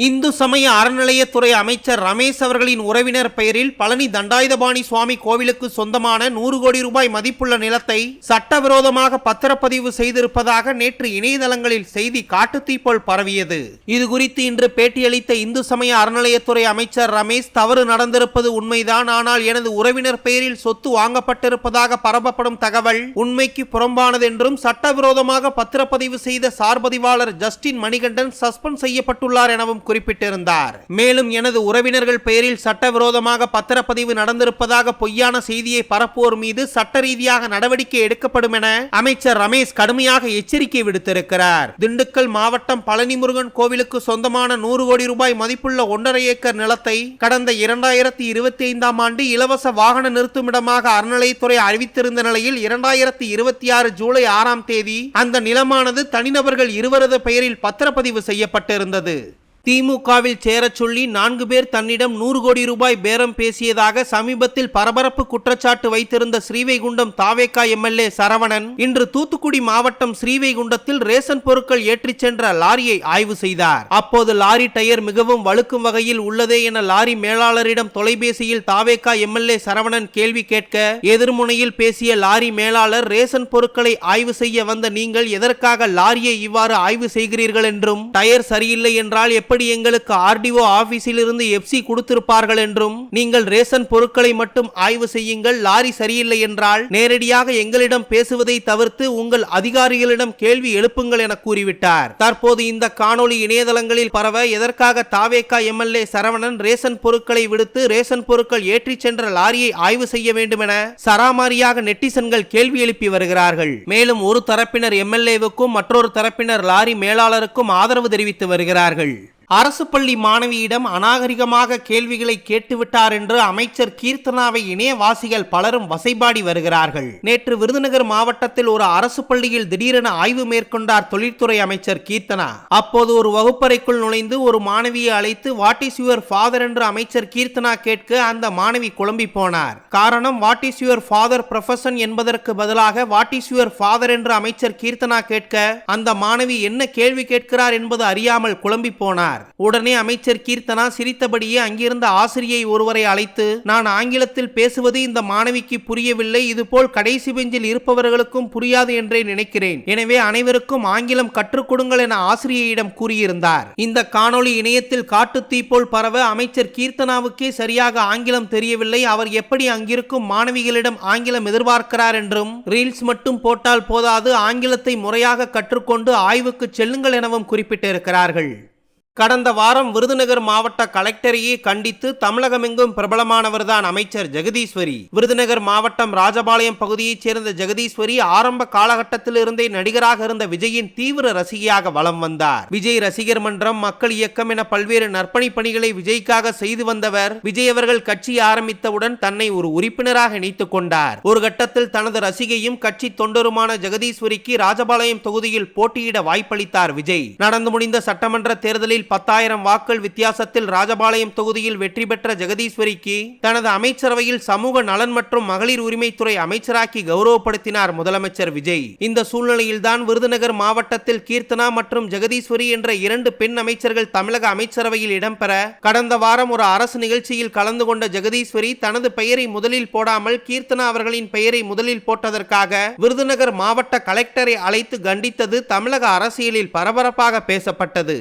இந்து சமய அறநிலையத்துறை அமைச்சர் ரமேஷ் அவர்களின் உறவினர் பெயரில் பழனி தண்டாயுதபாணி சுவாமி கோவிலுக்கு சொந்தமான 100 கோடி ரூபாய் மதிப்புள்ள நிலத்தை சட்டவிரோதமாக பத்திரப்பதிவு செய்திருப்பதாக நேற்று இணையதளங்களில் செய்தி காட்டுத்தீ போல் பரவியது. இதுகுறித்து இன்று பேட்டியளித்த இந்து சமய அறநிலையத்துறை அமைச்சர் ரமேஷ், தவறு நடந்திருப்பது உண்மைதான், ஆனால் எனது உறவினர் பெயரில் சொத்து வாங்கப்பட்டிருப்பதாக பரப்பப்படும் தகவல் உண்மைக்கு புறம்பானது என்றும், சட்டவிரோதமாக பத்திரப்பதிவு செய்த சார்பதிவாளர் ஜஸ்டின் மணிகண்டன் சஸ்பெண்ட் செய்யப்பட்டுள்ளார் எனவும் குறிப்பிட்டிருந்தார். மேலும் எனது உறவினர்கள் பெயரில் சட்டவிரோதமாக பத்திரப்பதிவு நடந்திருப்பதாக பொய்யான செய்தியை பரப்புவோர் மீது சட்ட ரீதியாக நடவடிக்கை எடுக்கப்படும் என அமைச்சர் ரமேஷ் கடுமையாக எச்சரிக்கை விடுத்திருக்கிறார். திண்டுக்கல் மாவட்டம் பழனி முருகன் கோவிலுக்கு சொந்தமான 100 கோடி ரூபாய் மதிப்புள்ள 1.5 ஏக்கர் நிலத்தை கடந்த 2025ஆம் ஆண்டு இலவச வாகன நிறுத்துமிடமாக அறநிலையத்துறை அறிவித்திருந்த நிலையில் 2026 ஜூலை 6ஆம் தேதி அந்த நிலமானது தனிநபர்கள் 20 பெயரில் பத்திரப்பதிவு செய்யப்பட்டிருந்தது. திமுகவில் சேரச் சொல்லி 4 பேர் தன்னிடம் 100 கோடி ரூபாய் பேரம் பேசியதாக சமீபத்தில் பரபரப்பு குற்றச்சாட்டு வைத்திருந்த ஸ்ரீவைகுண்டம் தாவேகா எம்எல்ஏ சரவணன் இன்று தூத்துக்குடி மாவட்டம் ஸ்ரீவைகுண்டத்தில் ரேஷன் பொருட்கள் ஏற்றிச் சென்ற லாரியை ஆய்வு செய்தார். அப்போது லாரி டயர் மிகவும் வழுக்கும் வகையில் உள்ளதே என லாரி மேலாளரிடம் தொலைபேசியில் தாவேகா எம்எல்ஏ சரவணன் கேள்வி கேட்க, எதிர்முனையில் பேசிய லாரி மேலாளர், ரேஷன் பொருட்களை ஆய்வு செய்ய வந்த நீங்கள் எதற்காக லாரியை இவ்வாறு ஆய்வு செய்கிறீர்கள் என்றும், டயர் சரியில்லை என்றால் எப்படி எங்களுக்கு ஆர்டிஓ ஆபீஸில் இருந்து எஃப்சி கொடுத்திருப்பார்கள் என்றும், நீங்கள் ரேஷன் பொருட்களை மட்டும் ஆய்வு செய்யுங்கள், லாரி சரியில்லை என்றால் நேரடியாக எங்களிடம் பேசுவதை தவிர்த்து உங்கள் அதிகாரிகளிடம் கேள்வி எழுப்புங்கள் என கூறிவிட்டார். தற்போது இந்த காணொளி இணையதளங்களில் பரவ, எதற்காக தாவேகா எம்எல்ஏ சரவணன் ரேஷன் பொருட்களை விடுத்து ரேஷன் பொருட்கள் ஏற்றிச் சென்ற லாரியை ஆய்வு செய்ய வேண்டும் என சராமாரியாக நெட்டிசன்கள் கேள்வி எழுப்பி வருகிறார்கள். மேலும் ஒரு தரப்பினர் எம்எல்ஏவுக்கும் மற்றொரு தரப்பினர் லாரி மேலாளருக்கும் ஆதரவு தெரிவித்து வருகிறார்கள். அரசு பள்ளி மாணவியிடம் அநாகரிகமாக கேள்விகளை கேட்டுவிட்டார் என்று அமைச்சர் கீர்த்தனாவை இணையவாசிகள் பலரும் வசைபாடி வருகிறார்கள். நேற்று விருதுநகர் மாவட்டத்தில் ஒரு அரசு பள்ளியில் திடீரென ஆய்வு மேற்கொண்டார் தொழில்துறை அமைச்சர் கீர்த்தனா. அப்போது ஒரு வகுப்பறைக்குள் நுழைந்து ஒரு மாணவியை அழைத்து வாட் இஸ் யுவர் ஃபாதர் என்று அமைச்சர் கீர்த்தனா கேட்க அந்த மாணவி குழம்பி போனார். காரணம், what is your father profession என்பதற்கு பதிலாக வாட் இஸ் யுவர் ஃபாதர் என்று அமைச்சர் கீர்த்தனா கேட்க அந்த மாணவி என்ன கேள்வி கேட்கிறார் என்பது அறியாமல் குழம்பி போனார். உடனே அமைச்சர் கீர்த்தனா சிரித்தபடியே அங்கிருந்த ஆசிரியை ஒருவரை அழைத்து, நான் ஆங்கிலத்தில் பேசுவது இந்த மாணவிக்கு புரியவில்லை, இதுபோல் கடைசி பெஞ்சில் இருப்பவர்களுக்கும் புரியாது என்றே நினைக்கிறேன், எனவே அனைவருக்கும் ஆங்கிலம் கற்றுக் கொடுங்கள் என ஆசிரியையிடம் கூறியிருந்தார். இந்த காணொளி இணையத்தில் காட்டுத்தீ போல் பரவ, அமைச்சர் கீர்த்தனாவுக்கே சரியாக ஆங்கிலம் தெரியவில்லை, அவர் எப்படி அங்கிருக்கும் மாணவிகளிடம் ஆங்கிலம் எதிர்பார்க்கிறார் என்றும், ரீல்ஸ் மட்டும் போட்டால் போதாது, ஆங்கிலத்தை முறையாக கற்றுக்கொண்டு ஆய்வுக்கு செல்லுங்கள் எனவும் குறிப்பிட்டிருக்கிறார்கள். கடந்த வாரம் விருதுநகர் மாவட்ட கலெக்டரையே கண்டித்து தமிழகமெங்கும் பிரபலமானவர்தான் அமைச்சர் ஜெகதீஸ்வரி. விருதுநகர் மாவட்டம் ராஜபாளையம் பகுதியைச் சேர்ந்த ஜெகதீஸ்வரி ஆரம்ப காலகட்டத்தில் இருந்தே நடிகராக இருந்த விஜயின் தீவிர ரசிகையாக வலம் வந்தார். விஜய் ரசிகர் மன்றம், மக்கள் இயக்கம் என பல்வேறு நற்பணி பணிகளை விஜய்க்காக செய்து வந்தவர். விஜய் அவர்கள் கட்சி ஆரம்பித்தவுடன் தன்னை ஒரு உறுப்பினராக இணைத்துக் கொண்டார். ஒரு கட்டத்தில் தனது ரசிகையும் கட்சி தொண்டருமான ஜெகதீஸ்வரிக்கு ராஜபாளையம் தொகுதியில் போட்டியிட வாய்ப்பளித்தார் விஜய். நடந்து முடிந்த சட்டமன்ற தேர்தலில் 10,000 வாக்கள் வித்தியாசத்தில் ராஜபாளையம் தொகுதியில் வெற்றி பெற்ற ஜெகதீஸ்வரிக்கு தனது அமைச்சரவையில் சமூக நலன் மற்றும் மகளிர் உரிமைத்துறை அமைச்சராக்கி கௌரவப்படுத்தினார் முதலமைச்சர் விஜய். இந்த சூழ்நிலையில்தான் விருதுநகர் மாவட்டத்தில் கீர்த்தனா மற்றும் ஜெகதீஸ்வரி என்ற 2 பெண் அமைச்சர்கள் தமிழக அமைச்சரவையில் இடம்பெற, கடந்த வாரம் ஒரு அரசு நிகழ்ச்சியில் கலந்து கொண்ட ஜெகதீஸ்வரி தனது பெயரை முதலில் போடாமல் கீர்த்தனா அவர்களின் பெயரை முதலில் போட்டதற்காக விருதுநகர் மாவட்ட கலெக்டரை அழைத்து கண்டித்தது தமிழக அரசியலில் பரபரப்பாக பேசப்பட்டது.